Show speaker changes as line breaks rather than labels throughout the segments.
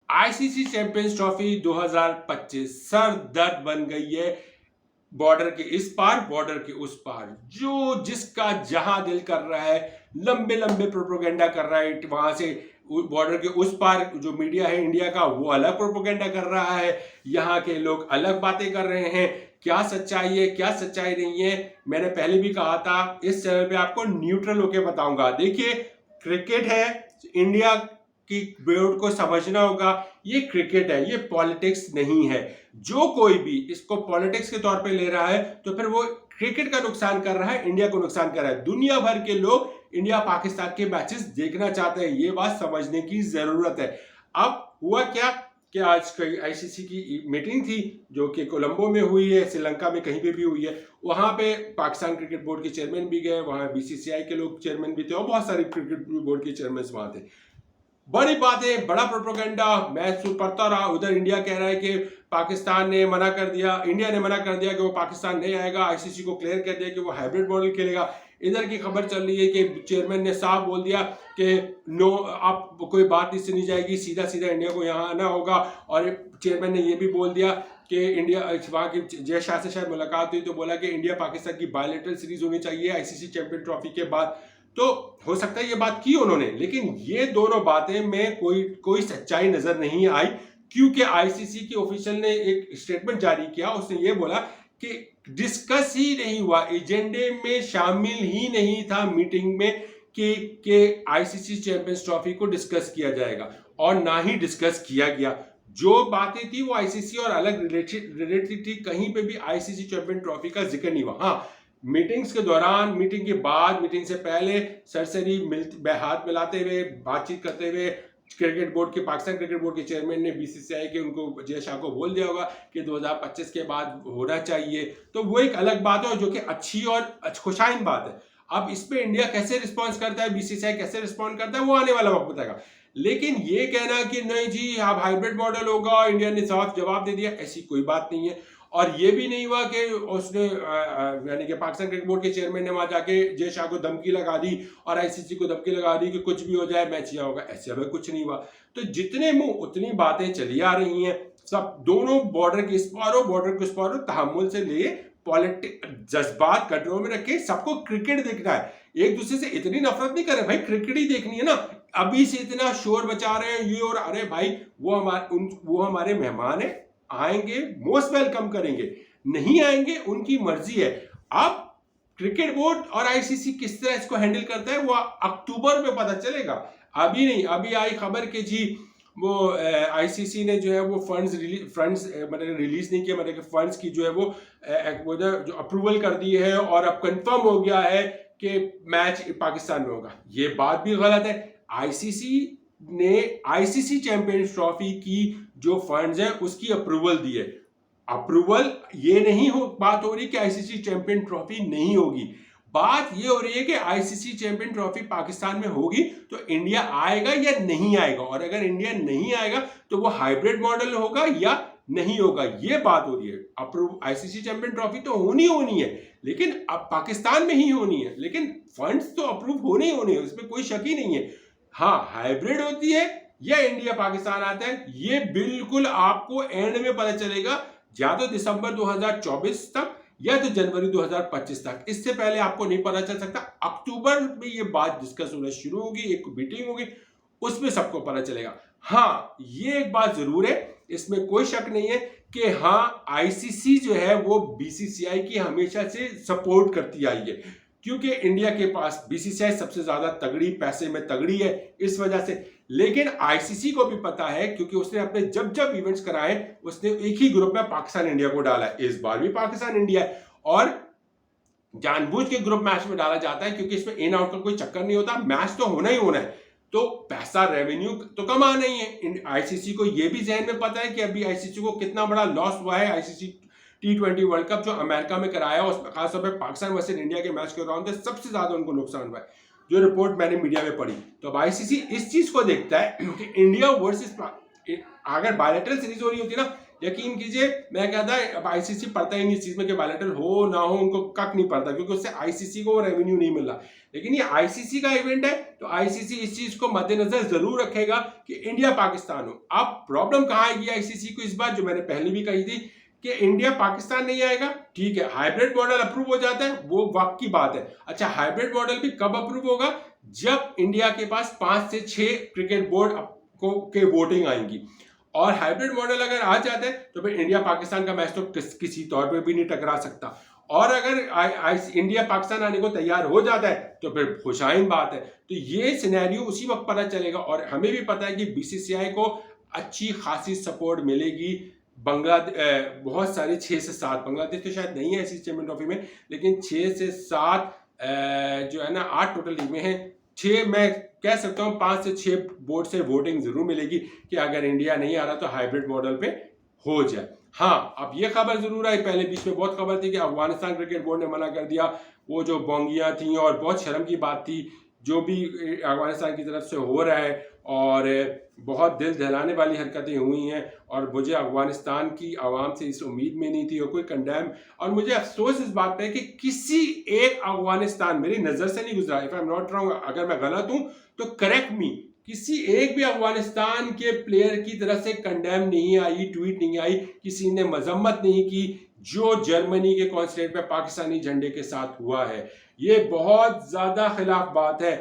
ICC champions trophy 2025 sir दर्द बन गई है। बॉर्डर के इस पार, बॉर्डर के उस पार, जो जिसका जहां दिल कर रहा है लंबे लंबे प्रोपोगेंडा कर रहा है। वहां से बॉर्डर के उस पार जो मीडिया है इंडिया का, वो अलग प्रोपोगेंडा कर रहा है, यहाँ के लोग अलग बातें कर रहे हैं। क्या सच्चाई है, क्या सच्चाई नहीं है, मैंने पहले भी कहा था, इस चैनल पे आपको न्यूट्रल होके बताऊंगा। देखिए, क्रिकेट है, इंडिया की बोर्ड को समझना होगा, ये क्रिकेट है, ये पॉलिटिक्स नहीं है। जो कोई भी इसको पॉलिटिक्स के तौर पे ले रहा है तो फिर वो क्रिकेट का नुकसान कर रहा है, इंडिया को नुकसान कर रहा है। दुनिया भर के लोग इंडिया पाकिस्तान के मैचेस देखना चाहते हैं, ये बात समझने की जरूरत है। अब हुआ क्या कि आज कई आईसीसी की मीटिंग थी जो कि कोलंबो में हुई है, श्रीलंका में कहीं पे भी हुई है। वहां पे पाकिस्तान क्रिकेट बोर्ड के चेयरमैन भी गए, वहां बीसीसीआई के लोग चेयरमैन भी थे और बहुत सारे क्रिकेट बोर्ड के चेयरमैन वहां थे। बड़ी बातें, बड़ा प्रोपोगेंडा, मैं पढ़ता रहा। उधर इंडिया कह रहा है कि पाकिस्तान ने मना कर दिया, इंडिया ने मना कर दिया कि वो पाकिस्तान नहीं आएगा, आईसीसी को क्लियर कर दिया कि वो हाइब्रिड मॉडल खेलेगा। इधर की खबर चल रही है कि चेयरमैन ने साफ बोल दिया कि नो, आप कोई बात इससे नहीं जाएगी, सीधा सीधा इंडिया को यहाँ आना होगा। और चेयरमैन ने ये भी बोल दिया कि इंडिया, वहाँ की जय शाह से शायद मुलाकात हुई तो बोला कि इंडिया पाकिस्तान की बायलैटरल सीरीज होनी चाहिए आईसीसी चैंपियन ट्रॉफी के बाद। तो हो सकता है ये बात की उन्होंने, लेकिन ये दोनों बातें में कोई सच्चाई नजर नहीं आई, क्योंकि आईसीसी के ऑफिशियल ने एक स्टेटमेंट जारी किया। उसने ये बोला कि डिस्कस ही नहीं हुआ, एजेंडे में शामिल ही नहीं था मीटिंग में कि आईसीसी चैंपियंस ट्रॉफी को डिस्कस किया जाएगा, और ना ही डिस्कस किया गया। जो बातें थी वो आईसीसी और अलग रिलेटेड थी, कहीं पे भी आईसीसी चैंपियन ट्रॉफी का जिक्र नहीं हुआ। हाँ, मीटिंग्स के दौरान, मीटिंग के बाद, मीटिंग से पहले सरसरी हाथ मिलाते हुए, बातचीत करते हुए, क्रिकेट बोर्ड के, पाकिस्तान क्रिकेट बोर्ड के चेयरमैन ने बीसीसीआई के उनको, जय शाह को बोल दिया होगा कि 2025 के बाद होना चाहिए। तो वो एक अलग बात है जो कि अच्छी और खुशाइन बात है। अब इस पे इंडिया कैसे रिस्पॉन्स करता है, बीसीसीआई कैसे रिस्पॉन्ड करता है, वो आने वाला वक्त बताएगा। लेकिन ये कहना कि नहीं जी अब हाइब्रिड मॉडल होगा, इंडिया ने साफ जवाब दे दिया, ऐसी कोई बात नहीं है। और ये भी नहीं हुआ कि उसने यानी कि पाकिस्तान क्रिकेट बोर्ड के चेयरमैन ने वहां जाके जय शाह को धमकी लगा दी और आईसीसी को धमकी लगा दी कि कुछ भी हो जाए मैच यहाँ होगा, ऐसे हमें कुछ नहीं हुआ। तो जितने मुंह उतनी बातें चली आ रही हैं, सब दोनों बॉर्डर के इस पार हो, बॉर्डर के उस पार हो, तहम्मुल से लिए, पॉलिटिक जज्बात कंट्रोल में रखे, सबको क्रिकेट देखना है। एक दूसरे से इतनी नफरत नहीं करे भाई, क्रिकेट ही देखनी है ना। अभी से इतना शोर बचा रहे हैं ये, और अरे भाई वो हमारे मेहमान है, आएंगे मोस्ट वेलकम करेंगे, नहीं आएंगे उनकी मर्जी है। अब क्रिकेट बोर्ड और आईसीसी किस तरह इसको हैंडल करता है वो अक्टूबर में पता चलेगा, अभी नहीं। अभी आई खबर के जी वो आईसीसी ने जो है वो फंड्स मतलब रिलीज नहीं किया, मतलब फंड्स की जो है वो जो अप्रूवल कर दी है, और अब कंफर्म हो गया है कि मैच पाकिस्तान में होगा। ये बात भी गलत है। आईसीसी ने आईसीसी चैंपियंस ट्रॉफी की जो फंड्स है उसकी अप्रूवल दी है। अप्रूवल ये नहीं बात हो रही कि आईसीसी चैंपियन ट्रॉफी नहीं होगी, बात ये हो रही है कि आईसीसी चैंपियन ट्रॉफी पाकिस्तान में होगी तो इंडिया आएगा या नहीं आएगा, और अगर इंडिया नहीं आएगा तो वो हाइब्रिड मॉडल होगा या नहीं होगा, ये बात हो रही है। अप्रूव आईसीसी चैंपियन ट्रॉफी तो होनी है, लेकिन अब पाकिस्तान में ही होनी है, लेकिन फंड्स तो अप्रूव होने ही होने हैं, उसमें कोई शक ही नहीं है। हाँ, हाइब्रिड होती है या इंडिया पाकिस्तान आता है, ये बिल्कुल आपको एंड में पता चलेगा, या तो दिसंबर 2024 तक या तो जनवरी 2025 तक। इससे पहले आपको नहीं पता चल सकता। अक्टूबर में ये बात डिस्कस होना शुरू होगी, एक मीटिंग होगी, उसमें सबको पता चलेगा। हाँ, ये एक बात जरूर है, इसमें कोई शक नहीं है कि हाँ, आईसीसी जो है वो बीसीसीआई की हमेशा से सपोर्ट करती आई है, क्योंकि इंडिया के पास बीसीसीआई सबसे ज्यादा तगड़ी, पैसे में तगड़ी है, इस वजह से। लेकिन आईसीसी को भी पता है, क्योंकि उसने अपने जब जब इवेंट्स कराए उसने एक ही ग्रुप में पाकिस्तान इंडिया को डाला है। इस बार भी पाकिस्तान इंडिया है, और जानबूझ के ग्रुप मैच में डाला जाता है क्योंकि इसमें इन आउट का कोई चक्कर नहीं होता, मैच तो होना ही होना है, तो पैसा, रेवेन्यू तो कमाना ही है। आईसीसी को यह भी जहन में पता है कि अभी आईसीसी को कितना बड़ा लॉस हुआ है। आईसीसी T20 वर्ल्ड कप जो अमेरिका में कराया, उसमें खासतौर पर पाकिस्तान वर्सेस इंडिया के मैच के दौरान सबसे ज्यादा उनको नुकसान हुआ है, जो रिपोर्ट मैंने मीडिया में पढ़ी। तो अब आईसीसी इस चीज को देखता है कि इंडिया वर्सेस अगर बायलैटरल सीरीज हो रही होती ना, यकीन कीजिए मैं कहता अब आईसीसी पड़ता ही नहीं इस चीज में कि बायलैटरल हो ना हो, उनको कक नहीं पड़ता, क्योंकि उससे आईसीसी को रेवेन्यू नहीं मिल रहा। लेकिन ये आईसीसी का इवेंट है तो आईसीसी इस चीज को मद्देनजर जरूर रखेगा कि इंडिया पाकिस्तान हो। अब प्रॉब्लम कहां आएगी आईसीसी को इस बार, जो मैंने पहले भी कही थी कि इंडिया पाकिस्तान नहीं आएगा, ठीक है, हाइब्रिड मॉडल अप्रूव हो जाता है, वो वक्त की बात है। अच्छा, हाइब्रिड मॉडल भी कब अप्रूव होगा? जब इंडिया के पास 5 से 6 क्रिकेट बोर्ड के वोटिंग आएंगी, और हाइब्रिड मॉडल अगर आ जाता है तो फिर इंडिया पाकिस्तान का मैच तो किसी तौर पे भी नहीं टकरा सकता। और अगर इंडिया पाकिस्तान आने को तैयार हो जाता है तो फिर खुशाइन बात है। तो ये सिनेरियो उसी वक्त पता चलेगा, और हमें भी पता है कि बीसीसीआई को अच्छी खासी सपोर्ट मिलेगी। बांग्लादेश बहुत सारे 6 से 7, बांग्लादेश तो शायद नहीं है ऐसी चैंपियन ट्रॉफी में, लेकिन 6 से 7 जो है ना 8 टोटल लीग में है, 6 मैं कह सकता हूँ 5 से 6 बोर्ड से वोटिंग जरूर मिलेगी कि अगर इंडिया नहीं आ रहा तो हाइब्रिड मॉडल पे हो जाए। हाँ, अब ये खबर जरूर आई, पहले बीच में बहुत खबर थी कि अफगानिस्तान क्रिकेट बोर्ड ने मना कर दिया, वो जो बोंगियां थी और बहुत शर्म की बात थी जो भी अफगानिस्तान की तरफ से हो रहा है, और बहुत दिल दहलाने वाली हरकतें हुई हैं, और मुझे अफगानिस्तान की आवाम से इस उम्मीद में नहीं थी और कोई कंडेम, और मुझे अफसोस इस बात पे कि किसी एक अफगानिस्तान मेरी नज़र से नहीं गुजरा। If I am not wrong, अगर मैं गलत हूं तो करेक्ट मी, किसी एक भी अफगानिस्तान के प्लेयर की तरफ से कंडेम नहीं आई, ट्वीट नहीं आई, किसी ने मजम्मत नहीं की जो जर्मनी के कॉन्सुलेट पे पाकिस्तानी झंडे के साथ हुआ है। ये बहुत ज्यादा खिलाफ बात है।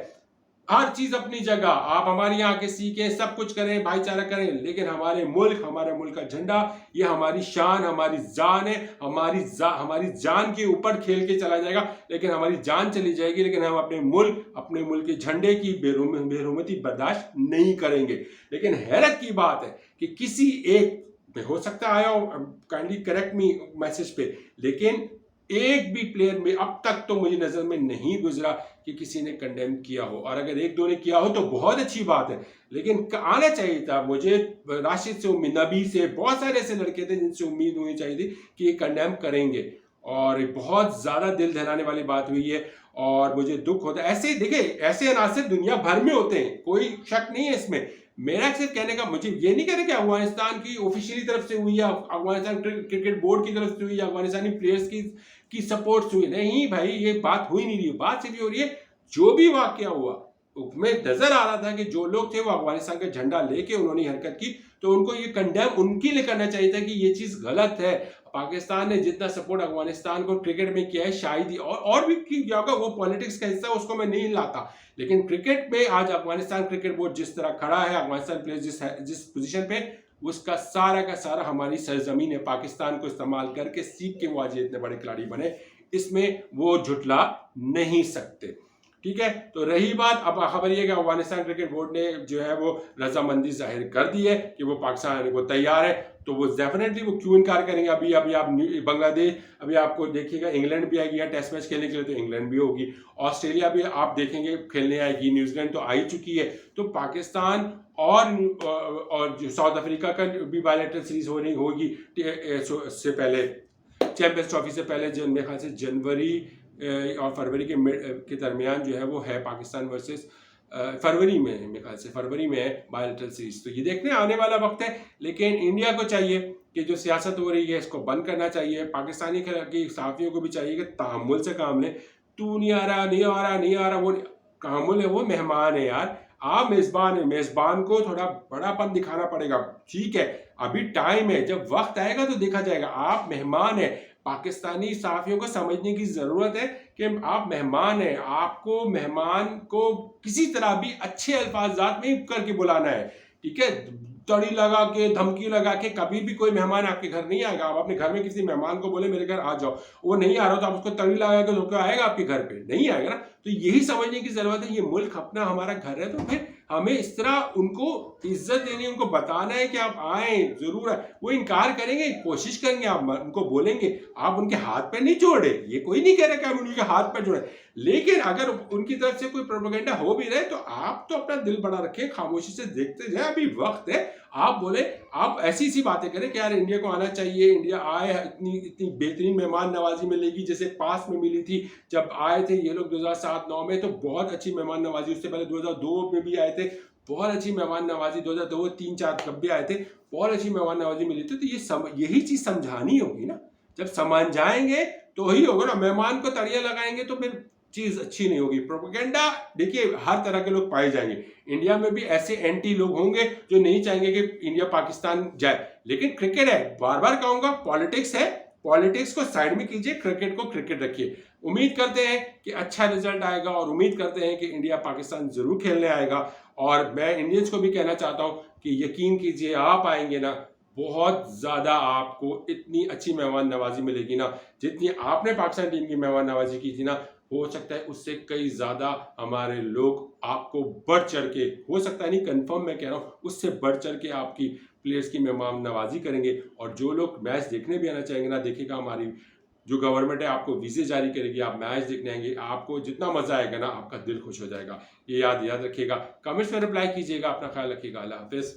हर चीज अपनी जगह, आप हमारी यहाँ के सीखें, सब कुछ करें, भाईचारा करें, लेकिन हमारे मुल्क का झंडा, ये हमारी शान, हमारी जान है, हमारी जान के ऊपर खेल के चला जाएगा, लेकिन हमारी जान चली जाएगी, लेकिन हम अपने मुल्क के झंडे की बेरुमती बर्दाश्त नहीं करेंगे। लेकिन हैरत की बात है कि किसी एक, हो सकता आया हो, काइंडली करेक्ट मी मैसेज पे, लेकिन एक भी प्लेयर में अब तक तो मुझे नजर में नहीं गुजरा कि किसी ने कंडेम किया हो, और अगर एक दो ने किया हो तो बहुत अच्छी बात है, लेकिन आना चाहिए था। मुझे राशिद से उम्मीद, नबी से, बहुत सारे ऐसे लड़के थे जिनसे उम्मीद होनी चाहिए थी कि ये कंडेम करेंगे, और बहुत ज्यादा दिल दहलाने वाली बात हुई है, और मुझे दुख होता है। ऐसे देखिए, ऐसे अनासर दुनिया भर में होते हैं, कोई शक नहीं है इसमें। मेरा सिर्फ कहने का, मुझे ये नहीं कहना कि अफगानिस्तान की ऑफिशियली तरफ से हुई, या अफगानिस्तान क्रिकेट बोर्ड की तरफ से हुई, या अफगानिस्तानी प्लेयर्स की सपोर्ट हुई, नहीं भाई, ये बात हो ही नहीं रही है। बात सिर्फ हो रही है जो भी वाकया हुआ उसमें नजर आ रहा था कि जो लोग थे वो अफगानिस्तान का झंडा लेके उन्होंने हरकत की, तो उनको ये कंडेम उनके लिए करना चाहिए था कि ये चीज गलत है। पाकिस्तान ने जितना सपोर्ट अफगानिस्तान को क्रिकेट में किया है, शायद ही और भी किया होगा, वो पॉलिटिक्स का हिस्सा, उसको मैं नहीं लाता, लेकिन क्रिकेट में आज अफगानिस्तान क्रिकेट बोर्ड जिस तरह खड़ा है, अफगानिस्तान प्लेयर जिस पोजीशन पे, उसका सारा का सारा हमारी सरजमीन है पाकिस्तान को इस्तेमाल करके सीख के वो आज इतने बड़े खिलाड़ी बने, इसमें वो झुटला नहीं सकते। ठीक है, तो रही बात, अब खबर ये कि अफगानिस्तान क्रिकेट बोर्ड ने जो है वो रजामंदी जाहिर कर दी है कि वो पाकिस्तान आने को तैयार है, तो वो डेफिनेटली वो क्यों इनकार करेंगे। अभी आप बांग्लादेश, अभी आपको देखिएगा इंग्लैंड भी आएगी यहाँ टेस्ट मैच खेलने के लिए, तो इंग्लैंड भी होगी, ऑस्ट्रेलिया भी आप देखेंगे खेलने आएगी, न्यूजीलैंड तो आ ही चुकी है, तो पाकिस्तान और जो साउथ अफ्रीका का भी बायलैटरल सीरीज होगी से पहले, चैंपियंस ट्रॉफी से पहले, जो मेरे ख्याल से जनवरी और फरवरी के दरमियान जो है वो है पाकिस्तान वर्सेस फरवरी में, मेरे ख्याल से फरवरी में है बायलैटरल सीरीज, तो ये देखने आने वाला वक्त है। लेकिन इंडिया को चाहिए कि जो सियासत हो रही है इसको बंद करना चाहिए, पाकिस्तानी की सहाफ़ियों को भी चाहिए कि तहम्मुल से काम लें। तू नहीं आ रहा, नहीं आ रहा, नहीं आ रहा, वो तहम्मुल है, वो मेहमान है यार, आप मेजबान है, मेजबान को थोड़ा बड़ापन दिखाना पड़ेगा। ठीक है, अभी टाइम है, जब वक्त आएगा तो देखा जाएगा, आप मेहमान है। पाकिस्तानी सहाफ़ियों को समझने की जरूरत है कि आप मेहमान हैं, आपको मेहमान को किसी तरह भी अच्छे अल्फाजात में करके बुलाना है। ठीक है, तड़ी लगा के, धमकी लगा के कभी भी कोई मेहमान आपके घर नहीं आएगा। आप अपने घर में किसी मेहमान को बोले मेरे घर आ जाओ, वो नहीं आ रहा तो आप उसको तड़ी लगा के धोखा आएगा आपके घर पे? नहीं आएगा ना। तो यही समझने की जरूरत है, ये मुल्क अपना हमारा घर है, तो फिर हमें इस तरह उनको इज्जत देनी, उनको बताना है कि आप आए, जरूर है। वो इनकार करेंगे, कोशिश करेंगे, आप उनको बोलेंगे, आप उनके हाथ पे नहीं जोड़े, ये कोई नहीं कह रहा कि आप उनके हाथ पे जोड़े, लेकिन अगर उनकी तरफ से कोई प्रोपेगेंडा हो भी रहे तो आप तो अपना दिल बड़ा रखें, खामोशी से देखते जाए, अभी वक्त है। आप बोले, आप ऐसी बातें करें कि यार इंडिया को आना चाहिए, इंडिया आए, इतनी बेहतरीन मेहमान नवाजी मिलेगी जैसे पास में मिली थी जब आए थे ये लोग 2007-9 में, तो बहुत अच्छी मेहमान नवाजी, उससे पहले 2002 में भी आए थे, बहुत अच्छी मेहमान नवाजी 2002 3 4 कब भी आए थे, बहुत अच्छी मेहमान नवाजी मिली थी। तो यही चीज समझानी होगी ना, जब समझ जाएंगे तो ही होगा ना। मेहमान को तड़िया लगाएंगे तो फिर चीज अच्छी नहीं होगी। प्रोपेगेंडा देखिए हर तरह के लोग पाए जाएंगे, इंडिया में भी ऐसे एंटी लोग होंगे जो नहीं चाहेंगे कि इंडिया पाकिस्तान जाए, लेकिन क्रिकेट है, बार बार कहूंगा, पॉलिटिक्स है, पॉलिटिक्स को साइड में कीजिए, क्रिकेट को क्रिकेट रखिए। उम्मीद करते हैं कि अच्छा रिजल्ट आएगा और उम्मीद करते हैं कि इंडिया पाकिस्तान जरूर खेलने आएगा। और मैं इंडियंस को भी कहना चाहता हूं कि यकीन कीजिए आप आएंगे ना, बहुत ज्यादा आपको इतनी अच्छी मेहमान नवाजी मिलेगी ना, जितनी आपने पाकिस्तान टीम की मेहमान नवाजी की थी ना, हो सकता है उससे कई ज्यादा हमारे लोग आपको बढ़ चढ़ के, हो सकता है नहीं, कंफर्म मैं कह रहा हूं, उससे बढ़ चढ़ के आपकी प्लेयर्स की मेहमान नवाजी करेंगे। और जो लोग मैच देखने भी आना चाहेंगे ना, देखेगा हमारी जो गवर्नमेंट है आपको वीजे जारी करेगी, आप मैच देखने आएंगे, आपको जितना मजा आएगा ना, आपका दिल खुश हो जाएगा। ये याद रखिएगा। कमेंट्स में रिप्लाई कीजिएगा, अपना ख्याल रखिएगा। अल्लाह हाफिज।